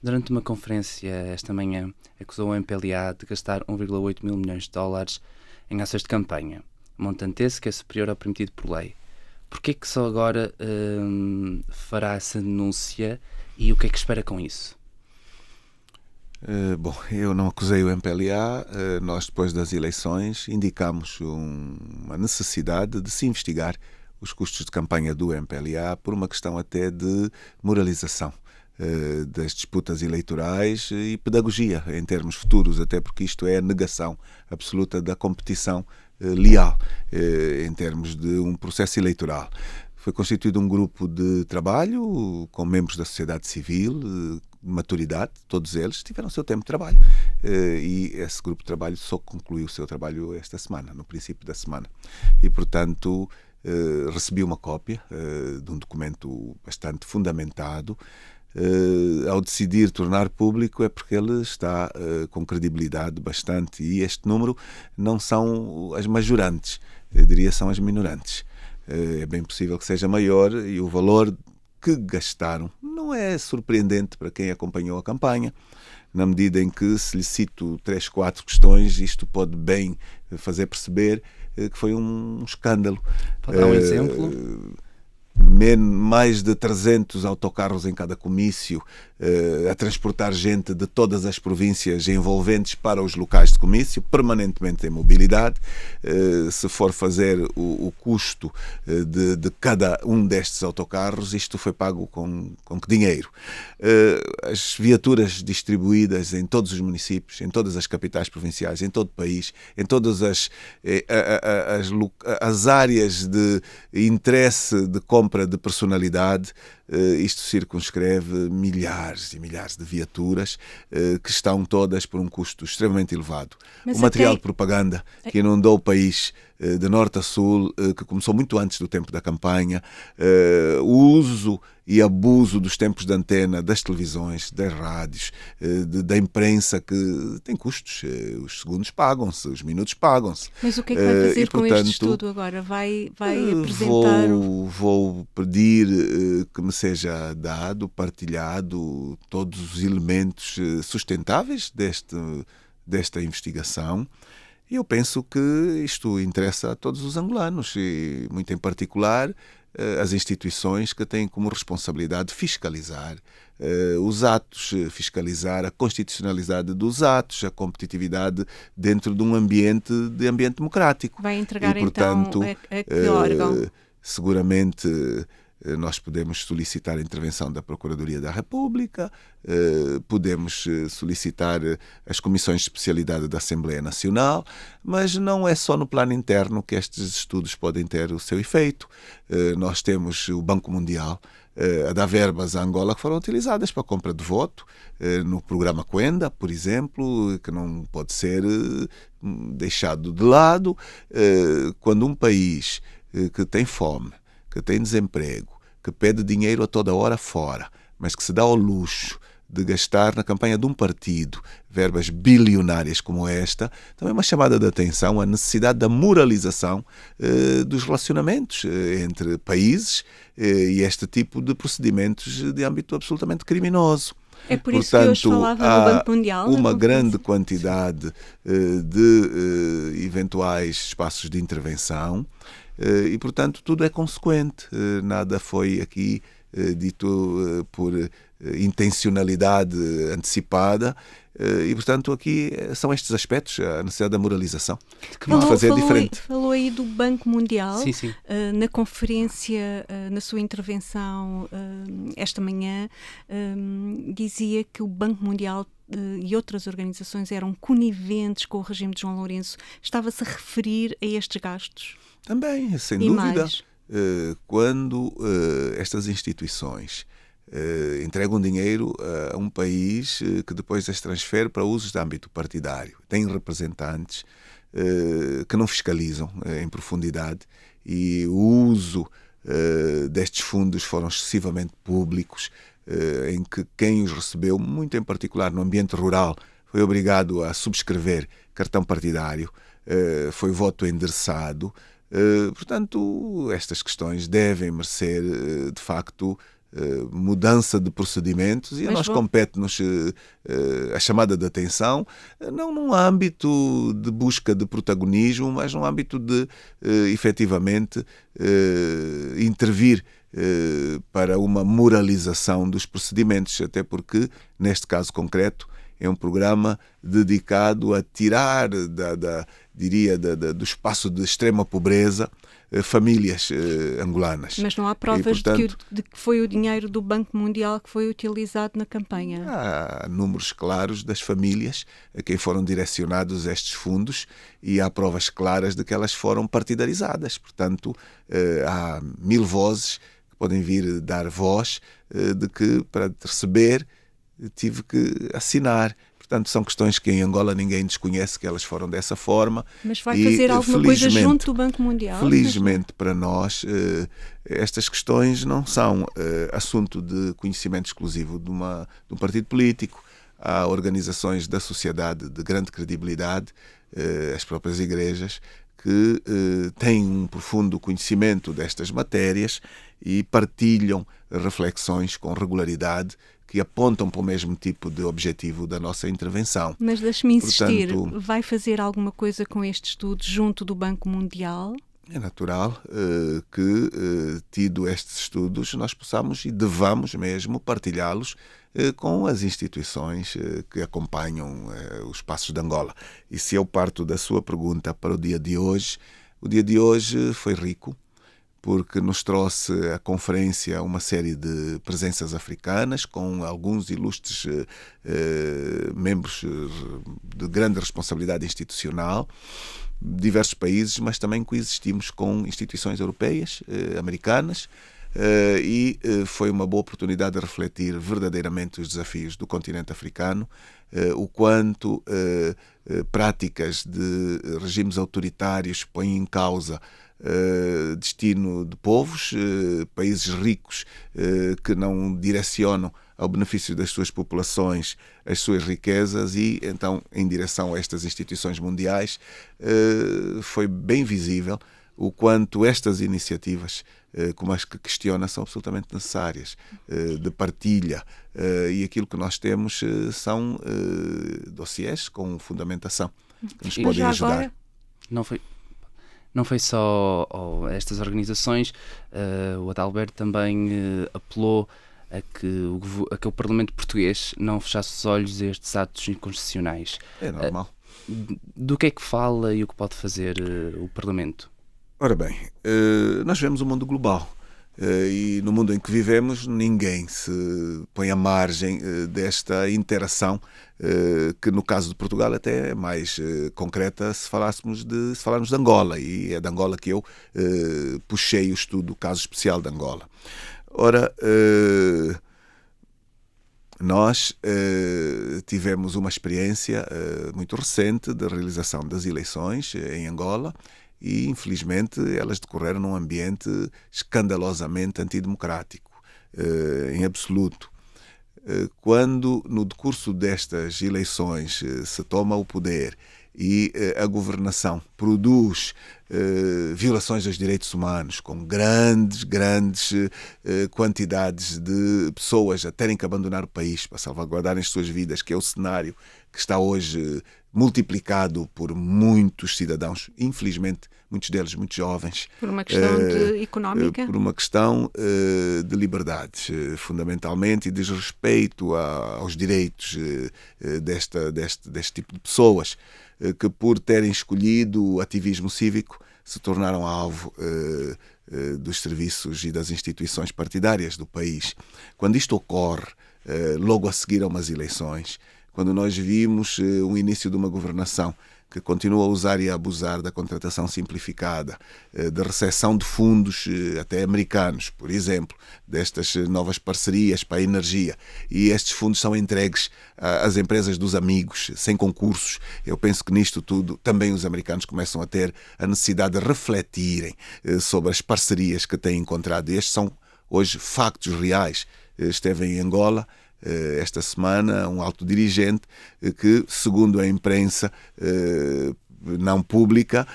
Durante uma conferência esta manhã, acusou o MPLA de gastar 1,8 mil milhões de dólares em ações de campanha, montante esse que é superior ao permitido por lei. Porquê que só agora fará essa denúncia e o que é que espera com isso? Bom, eu não acusei o MPLA. Nós, depois das eleições, indicamos uma necessidade de se investigar os custos de campanha do MPLA por uma questão até de moralização das disputas eleitorais e pedagogia em termos futuros, até porque isto é a negação absoluta da competição leal em termos de um processo eleitoral. Foi constituído um grupo de trabalho com membros da sociedade civil, de maturidade, todos eles tiveram o seu tempo de trabalho e esse grupo de trabalho só concluiu o seu trabalho esta semana, no princípio da semana. E, portanto, recebi uma cópia de um documento bastante fundamentado. Ao decidir tornar público é porque ele está com credibilidade bastante, e este número não são as majorantes, eu diria são as minorantes. É bem possível que seja maior, e o valor que gastaram não é surpreendente para quem acompanhou a campanha, na medida em que, se lhe cito 3, 4 questões, isto pode bem fazer perceber que foi um escândalo. Pode dar um exemplo? Mais de 300 autocarros em cada comício, a transportar gente de todas as províncias envolventes para os locais de comício, permanentemente em mobilidade. Se for fazer o custo de cada um destes autocarros, isto foi pago com que dinheiro? As viaturas distribuídas em todos os municípios, em todas as capitais provinciais, em todo o país, em todas as áreas de interesse de compra de personalidade, isto circunscreve milhares e milhares de viaturas que estão todas por um custo extremamente elevado. Mas o material de propaganda que inundou o país de norte a sul, que começou muito antes do tempo da campanha, o uso e abuso dos tempos de antena, das televisões, das rádios, da imprensa, que tem custos. Os segundos pagam-se, os minutos pagam-se. Mas o que é que vai fazer com este estudo agora? Vai apresentar... Vou pedir que me seja dado, partilhado, todos os elementos sustentáveis desta investigação. E eu penso que isto interessa a todos os angolanos, e muito em particular as instituições que têm como responsabilidade fiscalizar os atos, fiscalizar a constitucionalidade dos atos, a competitividade dentro de um ambiente democrático. Vai entregar, e, portanto, então, a que órgão? Seguramente nós podemos solicitar a intervenção da Procuradoria da República, podemos solicitar as comissões de especialidade da Assembleia Nacional, mas não é só no plano interno que estes estudos podem ter o seu efeito. Nós temos o Banco Mundial a dar verbas a Angola que foram utilizadas para a compra de voto, no programa Quenda, por exemplo, que não pode ser deixado de lado. Quando um país que tem fome, que tem desemprego, que pede dinheiro a toda hora fora, mas que se dá ao luxo de gastar na campanha de um partido verbas bilionárias como esta, também é uma chamada de atenção à necessidade da moralização dos relacionamentos entre países e este tipo de procedimentos de âmbito absolutamente criminoso. É por isso que hoje falava no Banco Mundial. Há uma grande quantidade de eventuais espaços de intervenção e, portanto, tudo é consequente. Nada foi aqui dito por intencionalidade antecipada. E, portanto, aqui são estes aspectos, a necessidade da moralização, que vamos fazer diferente. Falou aí do Banco Mundial. Sim, sim. Na conferência, na sua intervenção esta manhã, dizia que o Banco Mundial e outras organizações eram coniventes com o regime de João Lourenço. Estava-se a referir a estes gastos? Também, sem e dúvida. Mais? Quando estas instituições entregam dinheiro a um país que depois as transfere para usos de âmbito partidário, tem representantes que não fiscalizam em profundidade, e o uso destes fundos foram excessivamente públicos, em que quem os recebeu, muito em particular no ambiente rural, foi obrigado a subscrever cartão partidário, foi voto endereçado. Portanto, estas questões devem merecer, de facto, mudança de procedimentos, e a nós compete-nos a chamada de atenção, não num âmbito de busca de protagonismo, mas num âmbito de, efetivamente, intervir para uma moralização dos procedimentos, até porque, neste caso concreto, é um programa dedicado a tirar do espaço de extrema pobreza famílias angolanas. Mas não há provas de que foi o dinheiro do Banco Mundial que foi utilizado na campanha? Há números claros das famílias a quem foram direcionados estes fundos, e há provas claras de que elas foram partidarizadas. Portanto, há 1000 vozes que podem vir dar voz de que, para receber, tive que assinar. Portanto, são questões que em Angola ninguém desconhece, que elas foram dessa forma. Mas vai fazer alguma coisa junto do Banco Mundial? Felizmente para nós, estas questões não são assunto de conhecimento exclusivo de um partido político. Há organizações da sociedade de grande credibilidade, as próprias igrejas, que têm um profundo conhecimento destas matérias e partilham reflexões com regularidade que apontam para o mesmo tipo de objetivo da nossa intervenção. Mas deixe-me insistir, vai fazer alguma coisa com este estudo junto do Banco Mundial? É natural que, tido estes estudos, nós possamos e devamos mesmo partilhá-los com as instituições que acompanham os passos de Angola. E se eu parto da sua pergunta para o dia de hoje foi rico, porque nos trouxe à conferência uma série de presenças africanas, com alguns ilustres membros de grande responsabilidade institucional, de diversos países, mas também coexistimos com instituições europeias, americanas, e foi uma boa oportunidade de refletir verdadeiramente os desafios do continente africano, o quanto práticas de regimes autoritários põem em causa destino de povos, países ricos que não direcionam ao benefício das suas populações as suas riquezas, e então, em direção a estas instituições mundiais, foi bem visível o quanto estas iniciativas, como as que questiona, são absolutamente necessárias, de partilha, e aquilo que nós temos são dossiês com fundamentação que nos podem ajudar. Agora... Não foi só estas organizações, o Adalberto também apelou a que o Parlamento português não fechasse os olhos a estes atos inconstitucionais. É normal. Do que é que fala e o que pode fazer o Parlamento? Ora bem, nós vemos um mundo global, e no mundo em que vivemos ninguém se põe à margem desta interação, que no caso de Portugal até é mais concreta se falarmos de Angola, e é de Angola que eu puxei o estudo do caso especial de Angola. Ora, nós tivemos uma experiência muito recente de realização das eleições em Angola, e infelizmente elas decorreram num ambiente escandalosamente antidemocrático, em absoluto. Quando no decurso destas eleições se toma o poder e a governação produz violações dos direitos humanos, com grandes quantidades de pessoas a terem que abandonar o país para salvaguardarem as suas vidas, que é o cenário que está hoje multiplicado por muitos cidadãos, infelizmente muitos deles muito jovens. Por uma questão económica? Por uma questão de liberdades, fundamentalmente, e de respeito aos direitos deste tipo de pessoas, que por terem escolhido o ativismo cívico se tornaram alvo dos serviços e das instituições partidárias do país. Quando isto ocorre, logo a seguir a umas eleições, quando nós vimos o início de uma governação que continua a usar e a abusar da contratação simplificada, da recepção de fundos até americanos, por exemplo, destas novas parcerias para a energia, e estes fundos são entregues às empresas dos amigos, sem concursos. Eu penso que nisto tudo também os americanos começam a ter a necessidade de refletirem sobre as parcerias que têm encontrado. E estes são hoje factos reais. Esteve em Angola esta semana um alto dirigente que, segundo a imprensa não pública,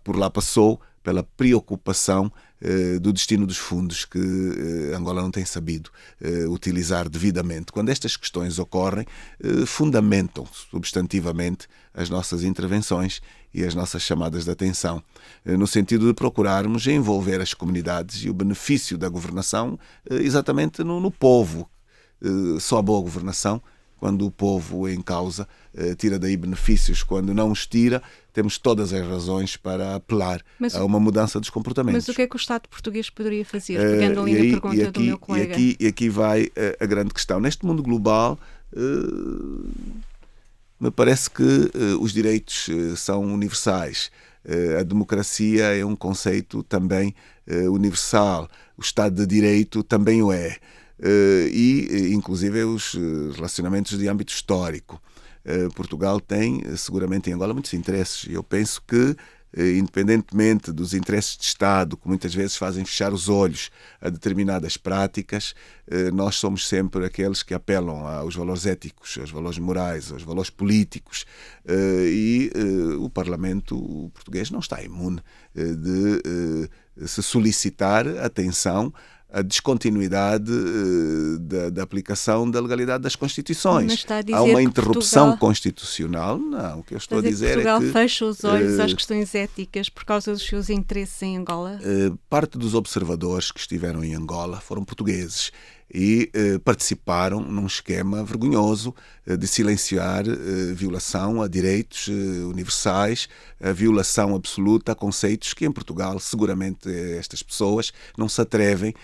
por lá passou pela preocupação do destino dos fundos que Angola não tem sabido utilizar devidamente. Quando estas questões ocorrem, fundamentam substantivamente as nossas intervenções e as nossas chamadas de atenção, no sentido de procurarmos envolver as comunidades e o benefício da governação exatamente no povo. Só a boa governação, quando o povo em causa tira daí benefícios, quando não os tira, temos todas as razões para apelar a uma mudança dos comportamentos. Mas o que é que o Estado português poderia fazer? Pegando ali na pergunta do meu colega. E aqui vai a grande questão. Neste mundo global, me parece que os direitos são universais. A democracia é um conceito também universal. O Estado de Direito também o é. E, inclusive, os relacionamentos de âmbito histórico. Portugal tem, seguramente, em Angola, muitos interesses. E eu penso que, independentemente dos interesses de Estado, que muitas vezes fazem fechar os olhos a determinadas práticas, nós somos sempre aqueles que apelam aos valores éticos, aos valores morais, aos valores políticos, e o Parlamento português não está imune de se solicitar atenção a descontinuidade da aplicação da legalidade das Constituições. Há uma interrupção Portugal... constitucional? Não, o que eu estou a dizer Portugal é que... fecha os olhos às questões éticas por causa dos seus interesses em Angola? Parte dos observadores que estiveram em Angola foram portugueses e participaram num esquema vergonhoso de silenciar violação a direitos universais, a violação absoluta a conceitos que em Portugal seguramente estas pessoas não se atrevem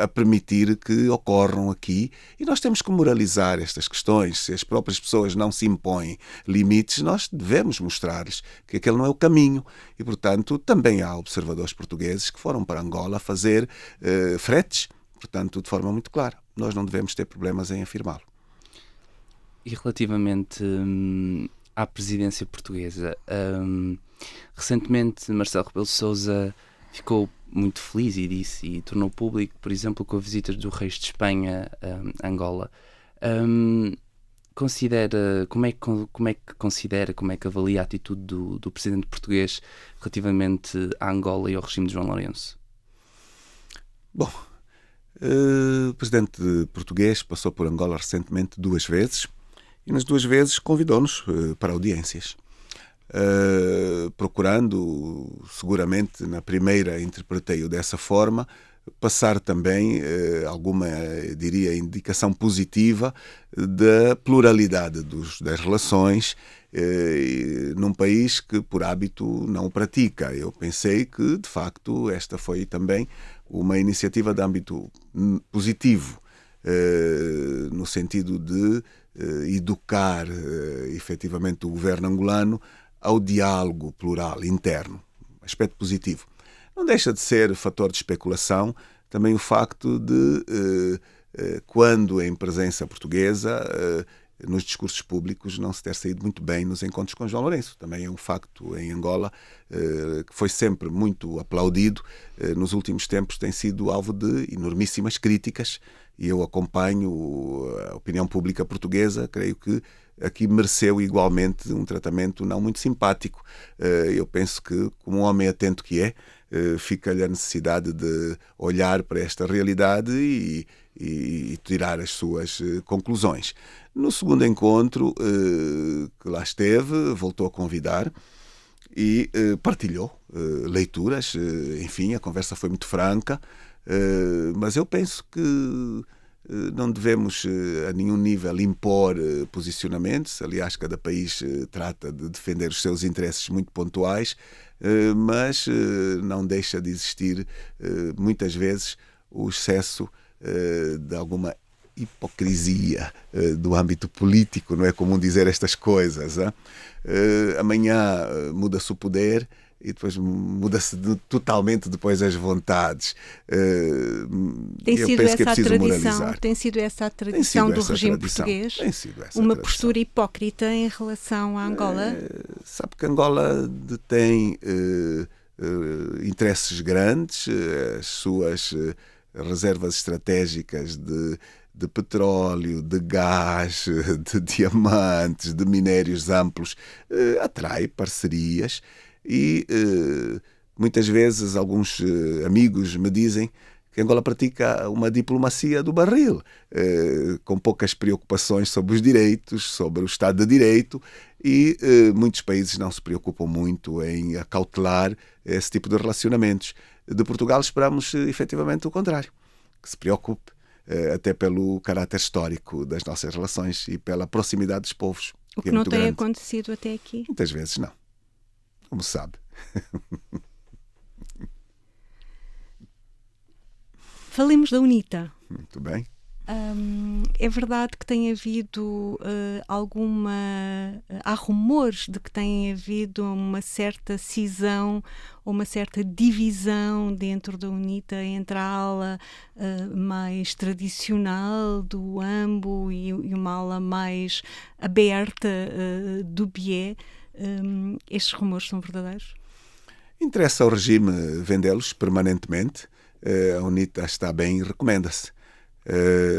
a permitir que ocorram aqui, e nós temos que moralizar estas questões. Se as próprias pessoas não se impõem limites, nós devemos mostrar-lhes que aquele não é o caminho, e portanto também há observadores portugueses que foram para Angola fazer fretes. Portanto, de forma muito clara, nós não devemos ter problemas em afirmá-lo. E relativamente à presidência portuguesa, recentemente Marcelo Rebelo de Sousa ficou muito feliz e tornou público, por exemplo, com a visita do rei de Espanha a Angola. Considera, como é que avalia a atitude do presidente português relativamente à Angola e ao regime de João Lourenço? Bom, o presidente português passou por Angola recentemente 2 vezes e nas 2 vezes convidou-nos para audiências, procurando, seguramente na primeira interpretei-o dessa forma, passar também alguma, diria, indicação positiva da pluralidade das relações num país que por hábito não o pratica. Eu pensei que, de facto, esta foi também uma iniciativa de âmbito positivo, no sentido de educar efetivamente o governo angolano ao diálogo plural interno. Aspecto positivo. Não deixa de ser fator de especulação também o facto de, quando em presença portuguesa, nos discursos públicos, não se ter saído muito bem nos encontros com João Lourenço. Também é um facto em Angola que foi sempre muito aplaudido. Nos últimos tempos tem sido alvo de enormíssimas críticas e eu acompanho a opinião pública portuguesa. Creio que aqui mereceu igualmente um tratamento não muito simpático. Eu penso que, como um homem atento que é, fica-lhe a necessidade de olhar para esta realidade e tirar as suas conclusões. No segundo encontro que lá esteve, voltou a convidar e partilhou leituras. Enfim, a conversa foi muito franca, mas eu penso que não devemos a nenhum nível impor posicionamentos. Aliás, cada país trata de defender os seus interesses muito pontuais, mas não deixa de existir muitas vezes o excesso de alguma hipocrisia do âmbito político. Não é comum dizer estas coisas. Amanhã muda-se o poder e depois muda-se totalmente depois as vontades. Eu penso que é preciso moralizar. Tem sido essa a tradição do regime português? Tem sido essa uma tradição. Postura hipócrita em relação à Angola? Sabe que Angola detém interesses grandes, as suas reservas estratégicas de petróleo, de gás, de diamantes, de minérios amplos, atrai parcerias e Muitas vezes alguns amigos me dizem que Angola pratica uma diplomacia do barril, com poucas preocupações sobre os direitos, sobre o Estado de Direito, e muitos países não se preocupam muito em acautelar esse tipo de relacionamentos. De Portugal esperamos efetivamente o contrário, que se preocupe, até pelo caráter histórico das nossas relações e pela proximidade dos povos. O que não tem acontecido até aqui? Muitas vezes não, como se sabe. Falemos da UNITA. Muito bem. É verdade que tem havido há rumores de que tem havido uma certa cisão ou uma certa divisão dentro da UNITA entre a ala mais tradicional do AMBO e uma ala mais aberta do BIE. Estes rumores são verdadeiros? Interessa ao regime vendê-los permanentemente. A UNITA está bem e recomenda-se.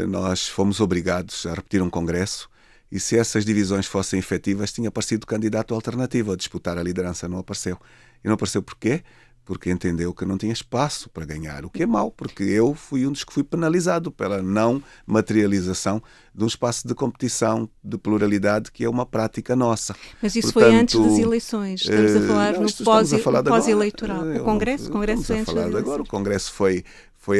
Nós fomos obrigados a repetir um congresso e se essas divisões fossem efetivas tinha aparecido candidato alternativo a disputar a liderança, não apareceu. E não apareceu porquê? Porque entendeu que não tinha espaço para ganhar, o que é mau, porque eu fui um dos que fui penalizado pela não materialização de um espaço de competição, de pluralidade, que é uma prática nossa. Mas isso foi antes das eleições, estamos a falar no pós-eleitoral. O Congresso foi antes das eleições. Agora, o Congresso foi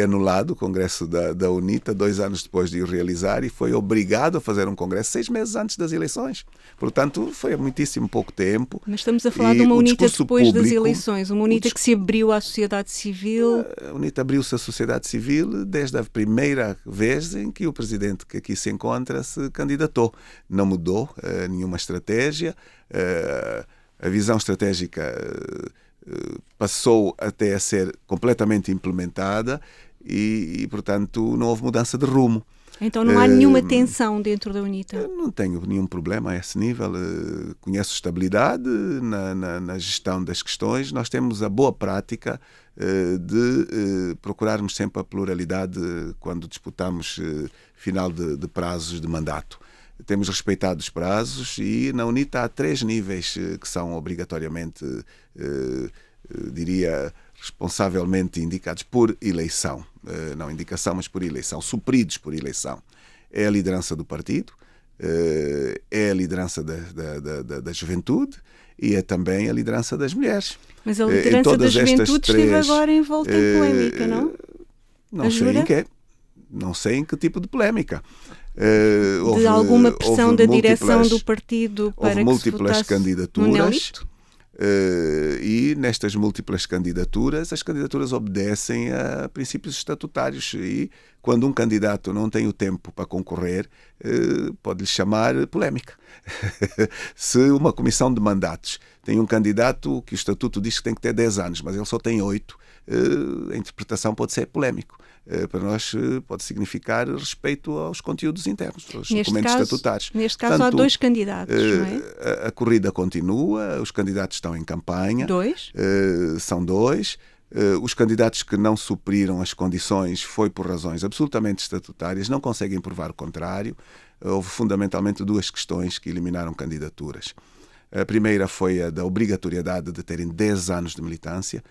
anulado, o Congresso da UNITA, 2 anos depois de o realizar, e foi obrigado a fazer um Congresso 6 meses antes das eleições. Portanto, foi há muitíssimo pouco tempo. Mas estamos a falar de uma UNITA depois das eleições, uma UNITA que se abriu à sociedade civil. A UNITA abriu-se à sociedade civil desde a primeira vez em que o presidente que aqui se encontra se candidatou. Não mudou nenhuma estratégia. A visão estratégica passou até a ser completamente implementada e, portanto, não houve mudança de rumo. Então não há nenhuma tensão dentro da UNITA? Não tenho nenhum problema a esse nível. Conheço estabilidade na gestão das questões. Nós temos a boa prática de procurarmos sempre a pluralidade quando disputamos final de prazos de mandato. Temos respeitado os prazos e na UNITA há 3 níveis que são obrigatoriamente, diria, responsavelmente indicados por eleição. Não indicação, mas por eleição, supridos por eleição. É a liderança do partido, é a liderança da juventude e é também a liderança das mulheres. Mas a liderança da juventude esteve agora envolta em polémica, não? Não sei em quê. Não sei em que tipo de polémica. De alguma pressão da direção do partido para que múltiplas se candidaturas e nestas múltiplas candidaturas as candidaturas obedecem a princípios estatutários e quando um candidato não tem o tempo para concorrer pode-lhe chamar polémica. Se uma comissão de mandatos tem um candidato que o estatuto diz que tem que ter 10 anos mas ele só tem 8, a interpretação pode ser polémico. Para nós pode significar respeito aos conteúdos internos, aos documentos estatutários. Neste caso há 2 candidatos, não é? A corrida continua, os candidatos estão em campanha. 2? São 2. Os candidatos que não supriram as condições foi por razões absolutamente estatutárias, não conseguem provar o contrário. Houve fundamentalmente 2 questões que eliminaram candidaturas. A primeira foi a da obrigatoriedade de terem 10 anos de militância,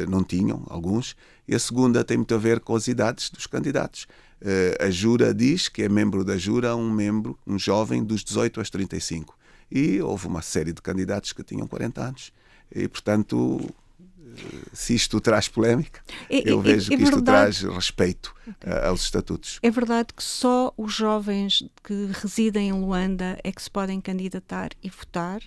não tinham alguns, e a segunda tem muito a ver com as idades dos candidatos. A Jura diz que é membro da Jura um jovem dos 18 aos 35, e houve uma série de candidatos que tinham 40 anos, e portanto... Se isto traz polémica, eu vejo que isto traz respeito aos estatutos. É verdade que só os jovens que residem em Luanda é que se podem candidatar e votar?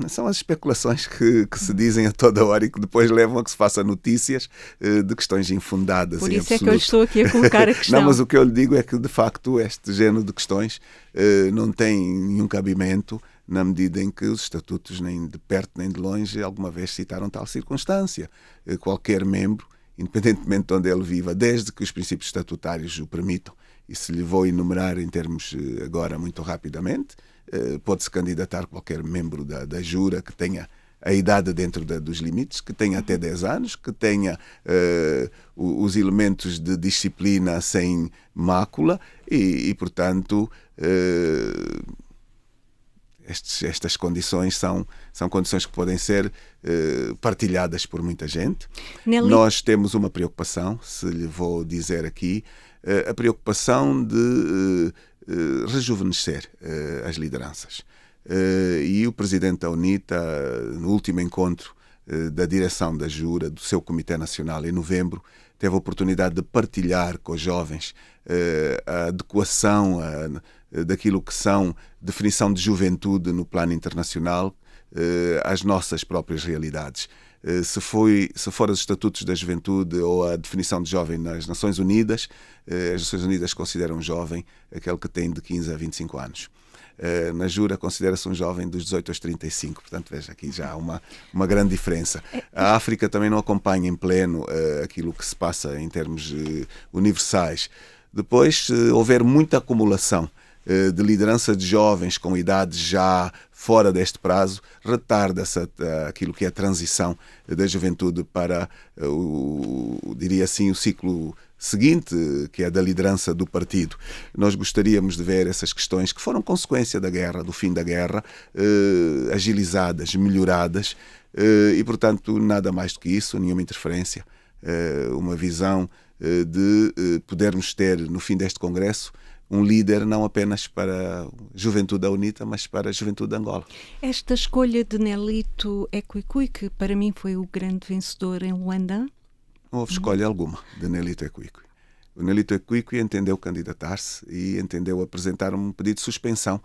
São as especulações que se dizem a toda hora e que depois levam a que se faça notícias de questões infundadas. Por isso é que eu estou aqui a colocar a questão. Não, mas o que eu lhe digo é que, de facto, este género de questões não tem nenhum cabimento na medida em que os estatutos, nem de perto nem de longe, alguma vez citaram tal circunstância. Qualquer membro, independentemente de onde ele viva, desde que os princípios estatutários o permitam, e se lhe vou enumerar em termos agora muito rapidamente, pode-se candidatar qualquer membro da Jura que tenha a idade dentro dos limites, que tenha até 10 anos, que tenha os elementos de disciplina sem mácula e portanto... Estas condições são condições que podem ser partilhadas por muita gente. Nós temos uma preocupação, se lhe vou dizer aqui, a preocupação de rejuvenescer as lideranças. E o presidente da UNITA, no último encontro da direção da Jura, do seu Comitê Nacional, em novembro, teve a oportunidade de partilhar com os jovens a adequação daquilo que são definição de juventude no plano internacional às nossas próprias realidades. Se for os estatutos da juventude ou a definição de jovem nas Nações Unidas, as Nações Unidas consideram jovem aquele que tem de 15 a 25 anos. Na Jura considera-se um jovem dos 18 aos 35, portanto veja aqui já há uma grande diferença. A África também não acompanha em pleno aquilo que se passa em termos universais. Depois, houver muita acumulação de liderança de jovens com idades já fora deste prazo, retarda aquilo que é a transição da juventude para, diria assim, o ciclo seguinte, que é da liderança do partido. Nós gostaríamos de ver essas questões que foram consequência da guerra, do fim da guerra, agilizadas, melhoradas, e, portanto, nada mais do que isso, nenhuma interferência, uma visão de podermos ter, no fim deste congresso, um líder não apenas para a juventude da UNITA, mas para a juventude de Angola. Esta escolha de Nelito Ekwikwi, que para mim foi o grande vencedor em Luanda? Não houve escolha alguma de Nelito Ekwikwi. O Nelito Ekwikwi entendeu candidatar-se e entendeu apresentar um pedido de suspensão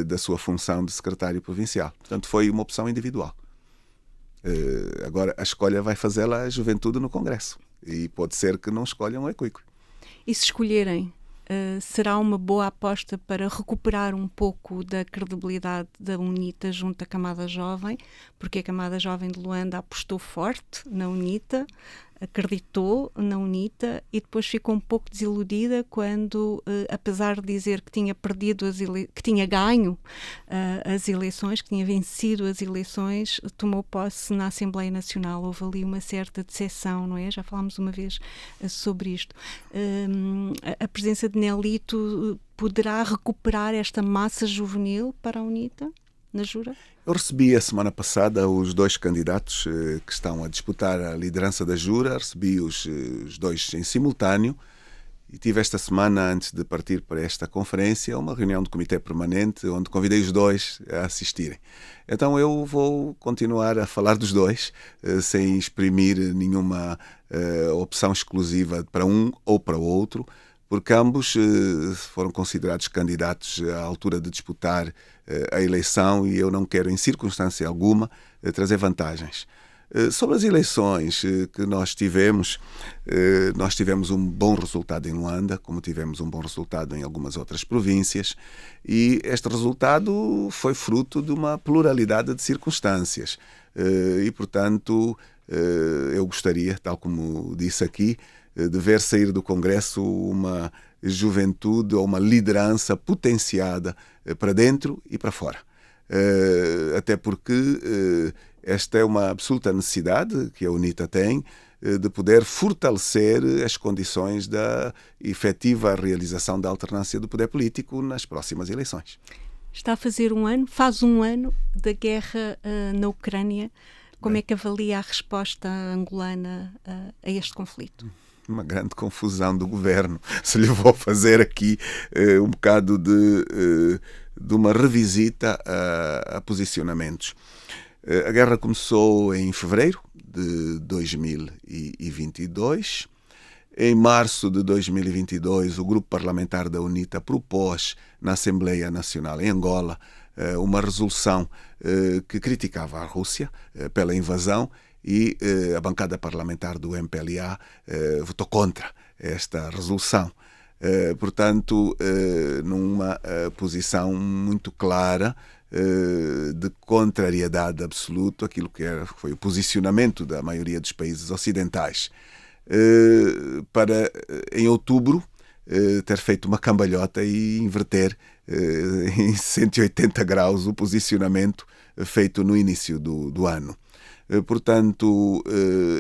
da sua função de secretário provincial. Portanto, foi uma opção individual. Agora, a escolha vai fazê-la a juventude no Congresso. E pode ser que não escolham o Ekwikwi. E se escolherem, será uma boa aposta para recuperar um pouco da credibilidade da UNITA junto à camada jovem, porque a camada jovem de Luanda apostou forte na UNITA, acreditou na UNITA e depois ficou um pouco desiludida quando, apesar de dizer que tinha perdido que tinha ganho as eleições, que tinha vencido as eleições, tomou posse na Assembleia Nacional. Houve ali uma certa decepção, não é? Já falámos uma vez sobre isto. A presença de Nelito poderá recuperar esta massa juvenil para a UNITA, na Jura? Eu recebi a semana passada os dois candidatos que estão a disputar a liderança da Jura, recebi os dois em simultâneo e tive esta semana, antes de partir para esta conferência, uma reunião do Comitê Permanente onde convidei os dois a assistirem. Então eu vou continuar a falar dos dois, sem exprimir nenhuma opção exclusiva para um ou para o outro, porque ambos foram considerados candidatos à altura de disputar a eleição e eu não quero, em circunstância alguma, trazer vantagens. Sobre as eleições que nós tivemos um bom resultado em Luanda, como tivemos um bom resultado em algumas outras províncias, e este resultado foi fruto de uma pluralidade de circunstâncias. E, portanto, eu gostaria, tal como disse aqui, de ver sair do Congresso uma juventude ou uma liderança potenciada para dentro e para fora. Até porque esta é uma absoluta necessidade que a UNITA tem de poder fortalecer as condições da efetiva realização da alternância do poder político nas próximas eleições. Está a fazer faz um ano da guerra na Ucrânia. Como é que avalia a resposta angolana a este conflito? Uma grande confusão do governo. Se lhe vou fazer aqui um bocado de uma revisita a posicionamentos. A guerra começou em fevereiro de 2022. Em março de 2022, o grupo parlamentar da UNITA propôs na Assembleia Nacional em Angola uma resolução que criticava a Rússia pela invasão e a bancada parlamentar do MPLA votou contra esta resolução. Portanto, numa posição muito clara de contrariedade absoluta àquilo que foi o posicionamento da maioria dos países ocidentais. Para, em outubro, ter feito uma cambalhota e inverter em 180 graus o posicionamento feito no início do ano. Portanto,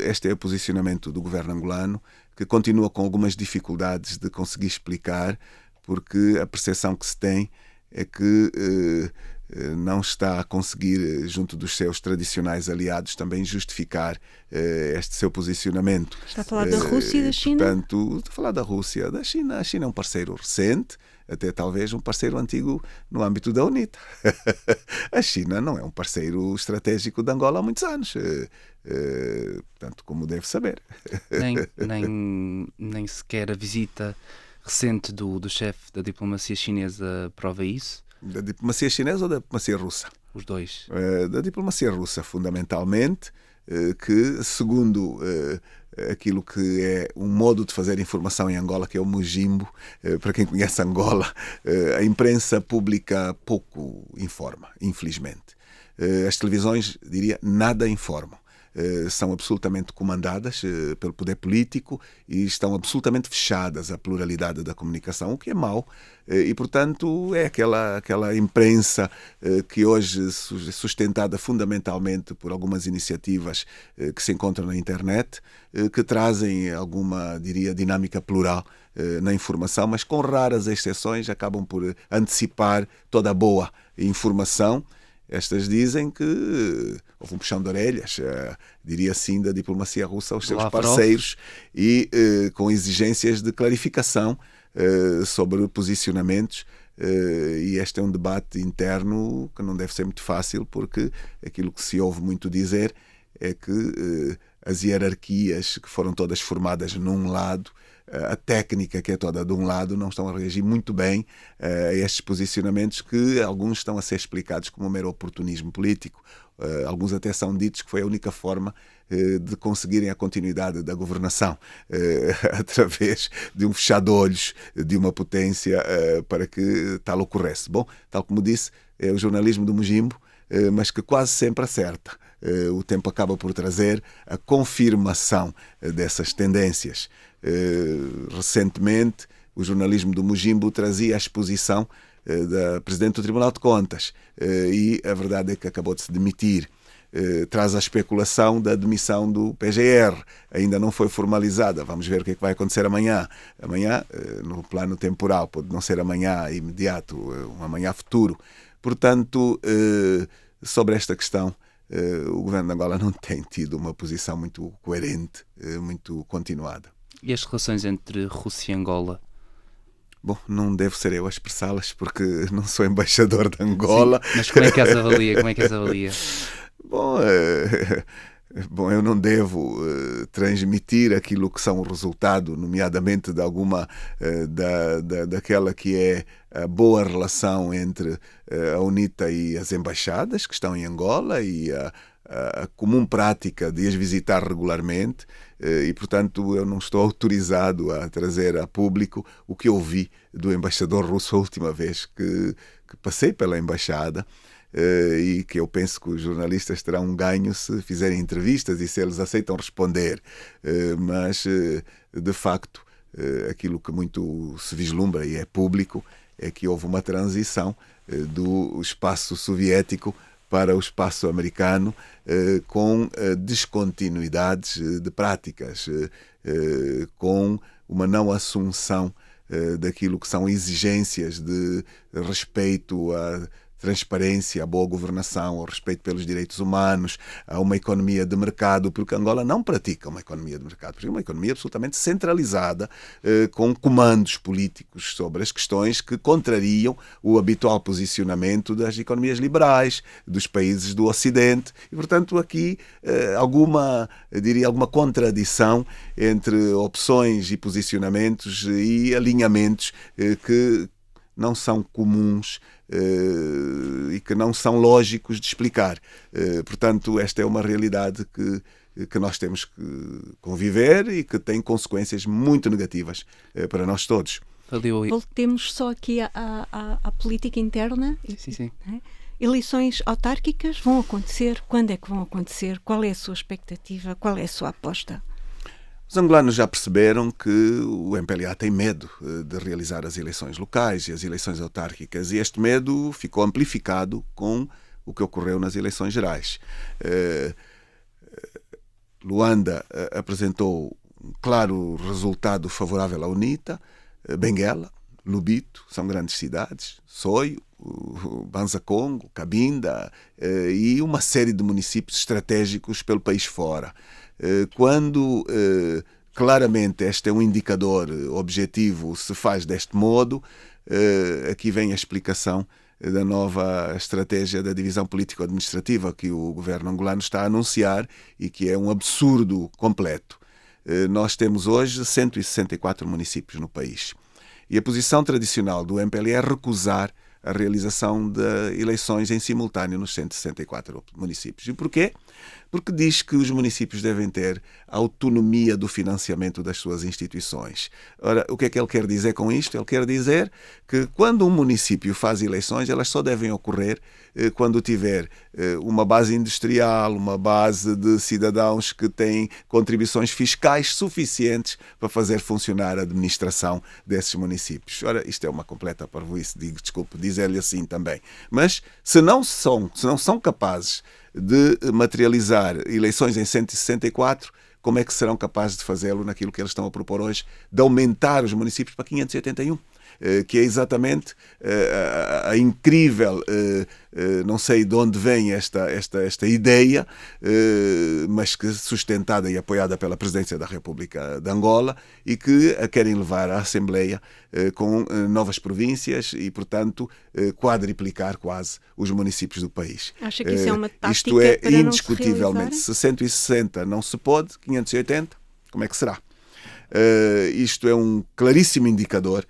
este é o posicionamento do governo angolano, que continua com algumas dificuldades de conseguir explicar, porque a percepção que se tem é que não está a conseguir, junto dos seus tradicionais aliados, também justificar este seu posicionamento. Está a falar da Rússia e da China? Portanto, estou a falar da Rússia, da China. A China é um parceiro recente, até talvez um parceiro antigo no âmbito da UNITA. A China não é um parceiro estratégico de Angola há muitos anos, portanto, como deve saber. Nem sequer a visita recente do chefe da diplomacia chinesa prova isso? Da diplomacia chinesa ou da diplomacia russa? Os dois. Da diplomacia russa, fundamentalmente, que, segundo aquilo que é um modo de fazer informação em Angola, que é o mujimbo, para quem conhece Angola, a imprensa pública pouco informa, infelizmente. As televisões, diria, nada informam. São absolutamente comandadas pelo poder político e estão absolutamente fechadas à pluralidade da comunicação, o que é mau. E, portanto, é aquela imprensa que hoje é sustentada fundamentalmente por algumas iniciativas que se encontram na internet, que trazem alguma, diria, dinâmica plural na informação, mas com raras exceções acabam por antecipar toda a boa informação. Estas dizem que houve um puxão de orelhas, diria assim, da diplomacia russa aos seus parceiros e com exigências de clarificação sobre posicionamentos. E este é um debate interno que não deve ser muito fácil, porque aquilo que se ouve muito dizer é que as hierarquias que foram todas formadas num lado, a técnica que é toda de um lado, não estão a reagir muito bem a estes posicionamentos, que alguns estão a ser explicados como um mero oportunismo político. Alguns até são ditos que foi a única forma de conseguirem a continuidade da governação através de um fechar de olhos de uma potência para que tal ocorresse. Bom, tal como disse, é o jornalismo do mujimbo, mas que quase sempre acerta. O tempo acaba por trazer a confirmação dessas tendências. Recentemente, o jornalismo do mujimbo trazia a exposição da Presidente do Tribunal de Contas e a verdade é que acabou de se demitir. Traz a especulação da demissão do PGR. Ainda não foi formalizada. Vamos ver o que é que vai acontecer amanhã. Amanhã, no plano temporal, pode não ser amanhã imediato, um amanhã futuro. Portanto, sobre esta questão, o governo de Angola não tem tido uma posição muito coerente, muito continuada. E as relações entre Rússia e Angola? Bom, não devo ser eu a expressá-las, porque não sou embaixador de Angola. Sim, mas como é que as avalia? Bom, eu não devo transmitir aquilo que são o resultado, nomeadamente de alguma daquela que é a boa relação entre a UNITA e as embaixadas que estão em Angola e a comum prática de as visitar regularmente, e, portanto, eu não estou autorizado a trazer a público o que eu vi do embaixador russo a última vez que passei pela embaixada. E que eu penso que os jornalistas terão um ganho se fizerem entrevistas e se eles aceitam responder. Mas, de facto, aquilo que muito se vislumbra e é público é que houve uma transição do espaço soviético para o espaço americano, com descontinuidades de práticas, com uma não assunção daquilo que são exigências de respeito a transparência, a boa governação, ao respeito pelos direitos humanos, a uma economia de mercado, porque Angola não pratica uma economia de mercado, porque é uma economia absolutamente centralizada, com comandos políticos sobre as questões que contrariam o habitual posicionamento das economias liberais, dos países do Ocidente, e, portanto, aqui alguma contradição entre opções e posicionamentos e alinhamentos que não são comuns e que não são lógicos de explicar. Portanto, esta é uma realidade que nós temos que conviver e que tem consequências muito negativas para nós todos. Voltemos só aqui à política interna. Sim. Eleições autárquicas vão acontecer? Quando é que vão acontecer? Qual é a sua expectativa? Qual é a sua aposta? Os angolanos já perceberam que o MPLA tem medo de realizar as eleições locais e as eleições autárquicas, e este medo ficou amplificado com o que ocorreu nas eleições gerais. Luanda apresentou um claro resultado favorável à UNITA. Benguela Lubito, são grandes cidades, Soio, Banza Congo, Cabinda e uma série de municípios estratégicos pelo país fora. Quando claramente este é um indicador objetivo, se faz deste modo, aqui vem a explicação da nova estratégia da divisão político-administrativa que o governo angolano está a anunciar e que é um absurdo completo. Nós temos hoje 164 municípios no país. E a posição tradicional do MPLA é recusar a realização de eleições em simultâneo nos 164 municípios. E porquê? Porque diz que os municípios devem ter autonomia do financiamento das suas instituições. Ora, o que é que ele quer dizer com isto? Ele quer dizer que quando um município faz eleições, elas só devem ocorrer quando tiver uma base industrial, uma base de cidadãos que têm contribuições fiscais suficientes para fazer funcionar a administração desses municípios. Ora, isto é uma completa parvoíce, desculpe dizer-lhe assim também. Mas se não são capazes de materializar eleições em 164, como é que serão capazes de fazê-lo naquilo que eles estão a propor hoje, de aumentar os municípios para 581? Que é exatamente a incrível, não sei de onde vem esta ideia, mas que sustentada e apoiada pela Presidência da República de Angola e que a querem levar à Assembleia com novas províncias e, portanto, quadriplicar quase os municípios do país. Acha que isso é uma tática isto é para indiscutivelmente. Não se 160 não se pode, 580, como é que será? Isto é um claríssimo indicador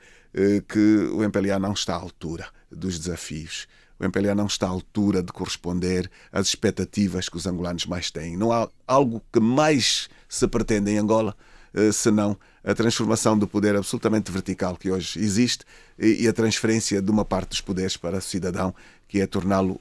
que o MPLA não está à altura dos desafios. O MPLA não está à altura de corresponder às expectativas que os angolanos mais têm. Não há algo que mais se pretende em Angola senão a transformação do poder absolutamente vertical que hoje existe e a transferência de uma parte dos poderes para o cidadão, que é torná-lo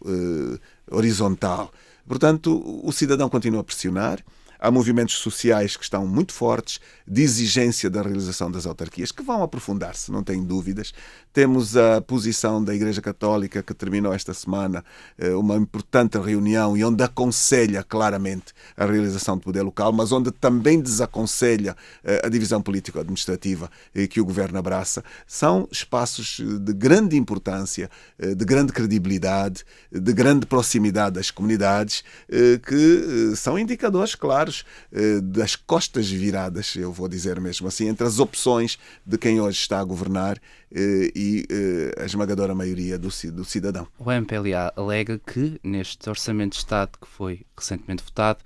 horizontal. Portanto, o cidadão continua a pressionar. Há movimentos sociais que estão muito fortes, de exigência da realização das autarquias, que vão aprofundar-se, não tenho dúvidas. Temos a posição da Igreja Católica, que terminou esta semana uma importante reunião e onde aconselha claramente a realização do poder local, mas onde também desaconselha a divisão político-administrativa que o governo abraça. São espaços de grande importância, de grande credibilidade, de grande proximidade das comunidades, que são indicadores claros das costas viradas, eu vou dizer mesmo assim, entre as opções de quem hoje está a governar e a esmagadora maioria do cidadão. O MPLA alega que neste Orçamento de Estado que foi recentemente votado,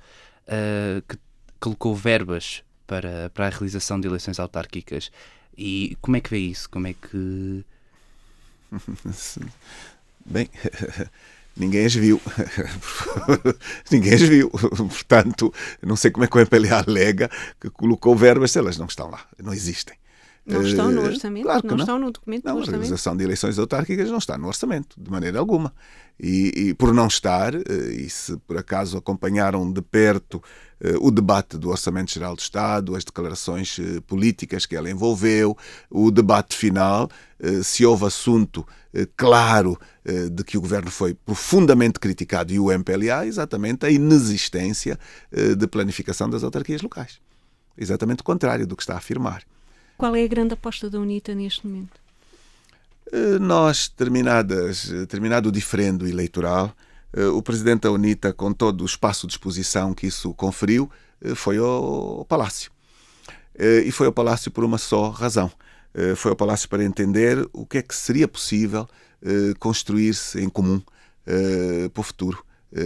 que colocou verbas para a realização de eleições autárquicas. E como é que vê isso? Como é que... Bem... Ninguém as viu. Ninguém as viu. Portanto, não sei como é que o MPLA alega que colocou verbas se elas não estão lá, não existem. Não estão no orçamento? Claro que não estão no documento do orçamento? A realização de eleições autárquicas não está no orçamento, de maneira alguma. E por não estar, e se por acaso acompanharam de perto o debate do Orçamento Geral do Estado, as declarações políticas que ela envolveu, o debate final, se houve assunto claro de que o governo foi profundamente criticado e o MPLA, exatamente a inexistência de planificação das autarquias locais. Exatamente o contrário do que está a afirmar. Qual é a grande aposta da UNITA neste momento? Nós, terminado o diferendo eleitoral, o presidente da UNITA, com todo o espaço de exposição que isso conferiu, foi ao Palácio. E foi ao Palácio por uma só razão. Foi ao Palácio para entender o que é que seria possível construir-se em comum para o futuro,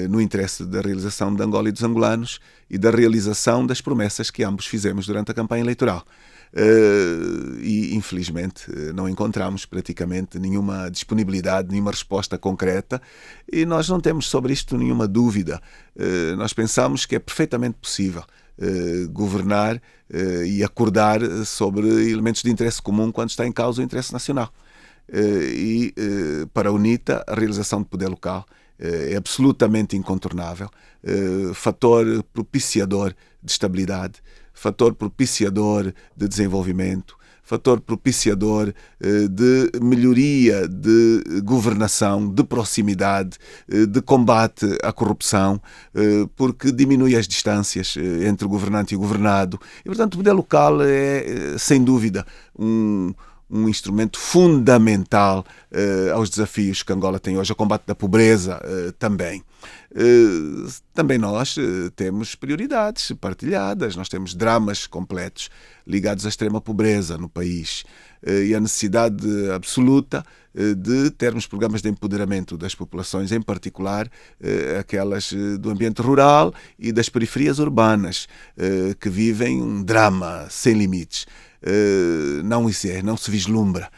no interesse da realização de Angola e dos angolanos e da realização das promessas que ambos fizemos durante a campanha eleitoral. E infelizmente não encontramos praticamente nenhuma disponibilidade, nenhuma resposta concreta e nós não temos sobre isto nenhuma dúvida. Nós pensamos que é perfeitamente possível governar e acordar sobre elementos de interesse comum quando está em causa o interesse nacional. E para a UNITA a realização de poder local é absolutamente incontornável, fator propiciador de estabilidade, fator propiciador de desenvolvimento, fator propiciador de melhoria de governação, de proximidade, de combate à corrupção, porque diminui as distâncias entre o governante e o governado. E, portanto, o poder local é, sem dúvida, um um instrumento fundamental aos desafios que Angola tem hoje, ao combate da pobreza também. Também nós temos prioridades partilhadas, nós temos dramas completos ligados à extrema pobreza no país e a necessidade absoluta de termos programas de empoderamento das populações, em particular aquelas do ambiente rural e das periferias urbanas, que vivem um drama sem limites. Não se vislumbra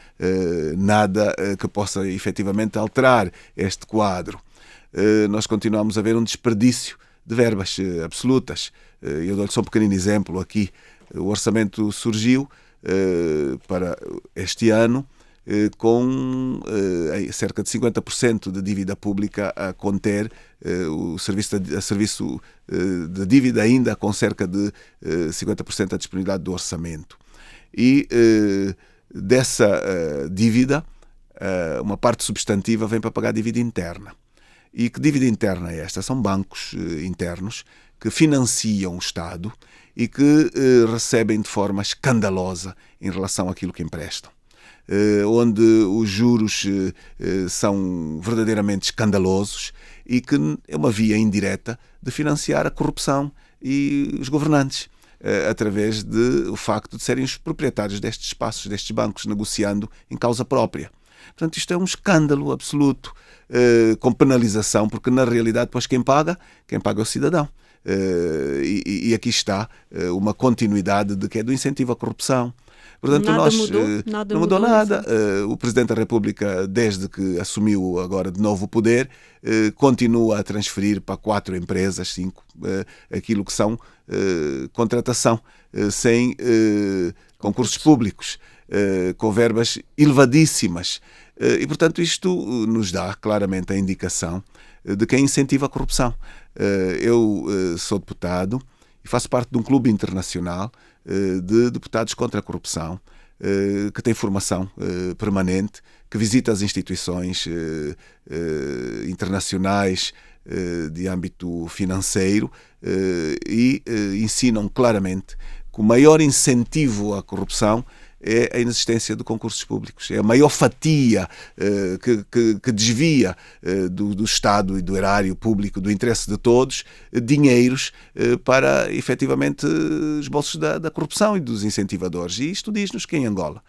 nada que possa efetivamente alterar este quadro. Nós continuamos a ver um desperdício de verbas absolutas. Eu dou-lhe só um pequenino exemplo aqui. O orçamento surgiu para este ano com cerca de 50% de dívida pública a conter, o serviço de dívida ainda com cerca de 50% da disponibilidade do orçamento. E dessa dívida, uma parte substantiva vem para pagar a dívida interna. E que dívida interna é esta? São bancos internos que financiam o Estado e que recebem de forma escandalosa em relação àquilo que emprestam. Onde os juros são verdadeiramente escandalosos e que é uma via indireta de financiar a corrupção e os governantes, através do facto de serem os proprietários destes espaços, destes bancos, negociando em causa própria. Portanto, isto é um escândalo absoluto, com penalização, porque na realidade depois quem paga é o cidadão. E aqui está uma continuidade de que é do incentivo à corrupção. Portanto, não mudou nada. O Presidente da República, desde que assumiu agora de novo o poder, continua a transferir para 4 empresas, 5, aquilo que são contratação sem concursos públicos, com verbas elevadíssimas. E, portanto, isto nos dá claramente a indicação de quem incentiva a corrupção. Eu sou deputado e faço parte de um clube internacional de deputados contra a corrupção, que tem formação permanente, que visita as instituições internacionais de âmbito financeiro e ensinam claramente que o maior incentivo à corrupção é a inexistência de concursos públicos. É a maior fatia que desvia do Estado e do erário público, do interesse de todos, dinheiros para, efetivamente, os bolsos da corrupção e dos incentivadores. E isto diz-nos que em Angola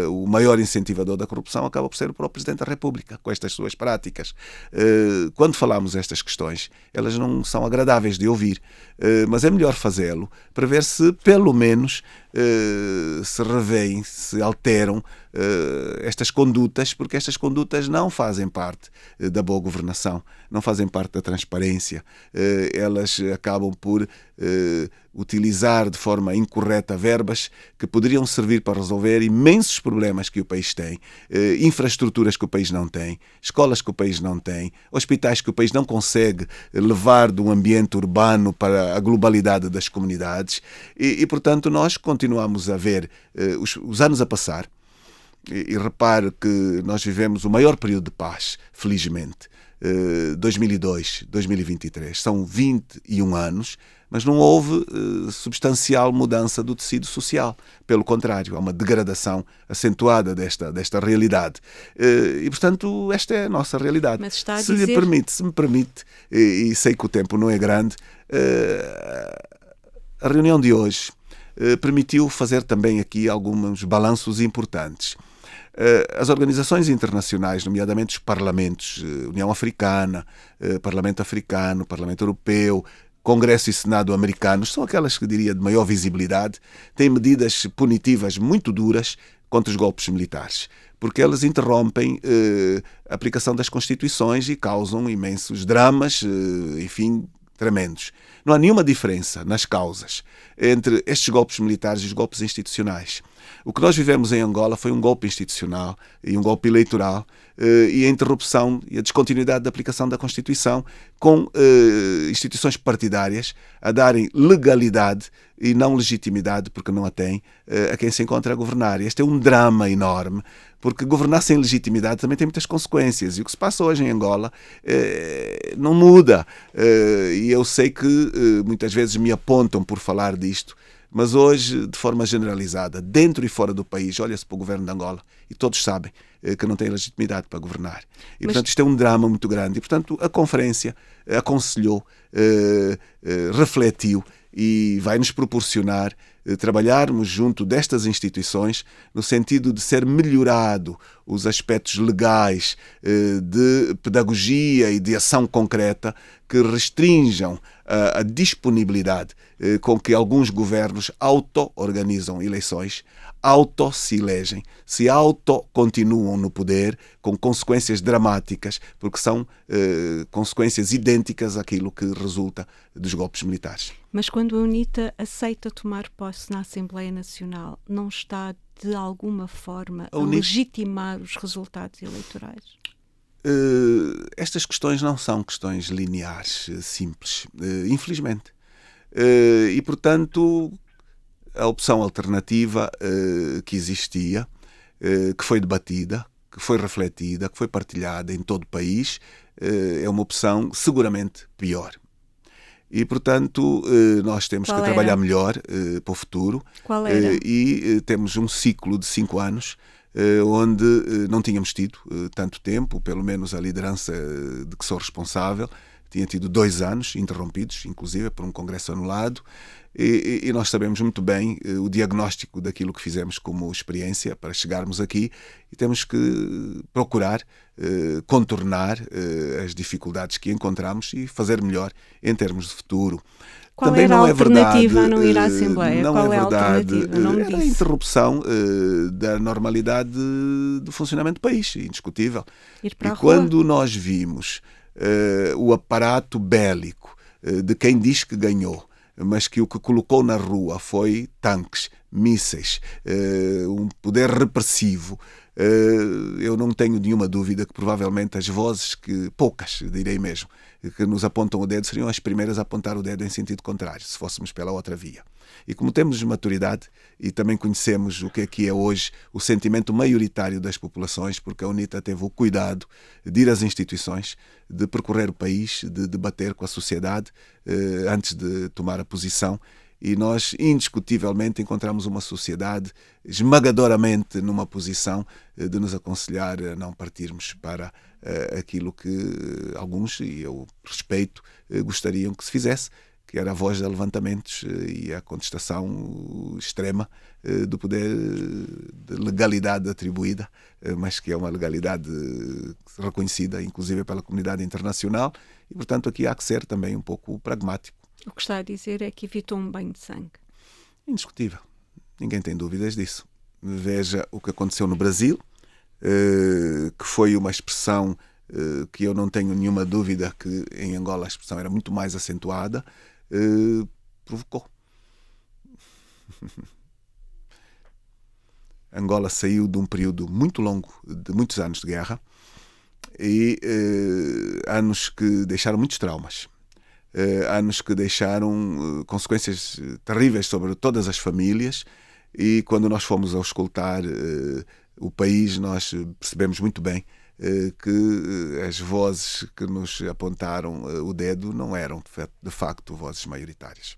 o maior incentivador da corrupção acaba por ser o próprio Presidente da República, com estas suas práticas. Quando falamos estas questões, elas não são agradáveis de ouvir, mas é melhor fazê-lo para ver se, pelo menos, se revêem, se alteram estas condutas, porque estas condutas não fazem parte da boa governação, não fazem parte da transparência. Elas acabam por utilizar de forma incorreta verbas que poderiam servir para resolver imensos problemas que o país tem, infraestruturas que o país não tem, escolas que o país não tem, hospitais que o país não consegue levar de um ambiente urbano para a globalidade das comunidades e portanto, nós continuamos a ver os anos a passar e repare que nós vivemos o maior período de paz, felizmente, 2002, 2023. São 21 anos, mas não houve substancial mudança do tecido social. Pelo contrário, há uma degradação acentuada desta realidade. E, portanto, esta é a nossa realidade. Mas está a se dizer... se me permite, e sei que o tempo não é grande, a reunião de hoje permitiu fazer também aqui alguns balanços importantes. As organizações internacionais, nomeadamente os parlamentos, União Africana, Parlamento Africano, Parlamento Europeu, Congresso e Senado americanos, são aquelas que diria de maior visibilidade, têm medidas punitivas muito duras contra os golpes militares, porque elas interrompem a aplicação das constituições e causam imensos dramas, enfim, tremendos. Não há nenhuma diferença nas causas entre estes golpes militares e os golpes institucionais. O que nós vivemos em Angola foi um golpe institucional e um golpe eleitoral e a interrupção e a descontinuidade da aplicação da Constituição com instituições partidárias a darem legalidade e não legitimidade, porque não a têm, a quem se encontra a governar. Este é um drama enorme, porque governar sem legitimidade também tem muitas consequências. E o que se passa hoje em Angola não muda. E eu sei que muitas vezes me apontam por falar disto, Mas hoje, de forma generalizada, dentro e fora do país, olha-se para o governo de Angola e todos sabem que não tem legitimidade para governar. E, portanto, isto é um drama muito grande. E, portanto, a Conferência aconselhou, refletiu e vai nos proporcionar trabalharmos junto destas instituições no sentido de ser melhorado os aspectos legais de pedagogia e de ação concreta que restringam a disponibilidade com que alguns governos auto-organizam eleições, auto-se elegem, se auto-continuam no poder, com consequências dramáticas, porque são consequências idênticas àquilo que resulta dos golpes militares. Mas quando a UNITA aceita tomar posse na Assembleia Nacional, não está de alguma forma a legitimar os resultados eleitorais? Estas questões não são questões lineares, simples, infelizmente. E, portanto, a opção alternativa que existia, que foi debatida, que foi refletida, que foi partilhada em todo o país, é uma opção seguramente pior. E, portanto, nós temos que trabalhar melhor para o futuro. Qual era? E temos um ciclo de 5 anos onde não tínhamos tido tanto tempo, pelo menos a liderança de que sou responsável tinha tido 2 anos interrompidos, inclusive por um congresso anulado, e nós sabemos muito bem o diagnóstico daquilo que fizemos como experiência para chegarmos aqui, e temos que procurar contornar as dificuldades que encontramos e fazer melhor em termos de futuro. Qual Também era não a alternativa a não ir à é Assembleia? Não Qual é é a verdade. alternativa? Não me Era a disse. interrupção da normalidade do funcionamento do país, indiscutível. Ir para a E rua. quando nós vimos o aparato bélico de quem diz que ganhou, mas que o que colocou na rua foi tanques, mísseis, um poder repressivo, eu não tenho nenhuma dúvida que provavelmente as vozes, poucas, direi mesmo, que nos apontam o dedo, seriam as primeiras a apontar o dedo em sentido contrário, se fôssemos pela outra via. E como temos maturidade e também conhecemos o que é hoje o sentimento maioritário das populações, porque a UNITA teve o cuidado de ir às instituições, de percorrer o país, de debater com a sociedade antes de tomar a posição, e nós indiscutivelmente encontramos uma sociedade esmagadoramente numa posição de nos aconselhar a não partirmos para aquilo que alguns, e eu respeito, gostariam que se fizesse, que era a voz de levantamentos e a contestação extrema do poder de legalidade atribuída, mas que é uma legalidade reconhecida, inclusive pela comunidade internacional, e, portanto, aqui há que ser também um pouco pragmático. O que está a dizer é que evitou um banho de sangue. Indiscutível. Ninguém tem dúvidas disso. Veja o que aconteceu no Brasil, que foi uma expressão que eu não tenho nenhuma dúvida que em Angola a expressão era muito mais acentuada, provocou. Angola saiu de um período muito longo, de muitos anos de guerra, e anos que deixaram muitos traumas. Anos que deixaram consequências terríveis sobre todas as famílias, e quando nós fomos auscultar o país, nós percebemos muito bem que as vozes que nos apontaram o dedo não eram, de facto, vozes maioritárias.